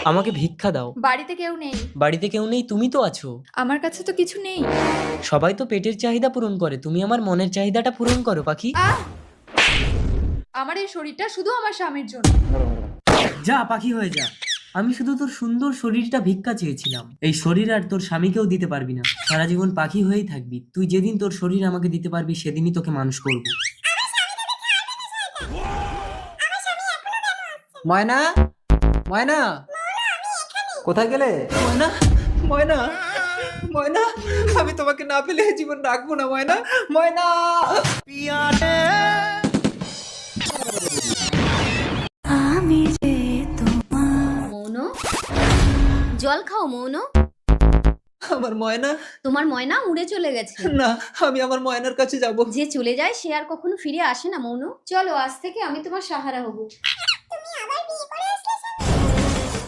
আমাকে ভিক্ষা দাও। বাড়িতে কেউ নেই। বাড়িতে কেউ নেই, তুমি তো আছো। আমার কাছে তো কিছু নেই। সবাই তো পেটের চাহিদা পূরণ করে, তুমি আমার মনের চাহিদাটা পূরণ করো পাখি। আহ! আমার এই শরীরটা শুধু আমার স্বামীর জন্য। যা পাখি হয়ে যা। আমি শুধু তোর সুন্দর শরীরটা ভিক্ষা চেয়েছিলাম। এই শরীর আর তোর স্বামীকেও দিতে পারবি না, সারা জীবন পাখি হয়েই থাকবি। তুই যেদিন তোর শরীর আমাকে দিতে পারবি সেদিনই তোকে মানুষ করব। ময়না, ময়না, কোথায় গেলে? ময়না, ময়না, ময়না, আমি তোমাকে না পেলে জীবন রাখবো না ময়না, ময়না। মৌন, জল খাও মৌন। আমার ময়না। তোমার ময়না উড়ে চলে গেছে। না, আমি আমার ময়নার কাছে যাব। যে চলে যায় সে আর কখনো ফিরে আসে না মৌন। চলো আজ থেকে আমি তোমার সাহারা হব। তুমি আবার বিয়ে করে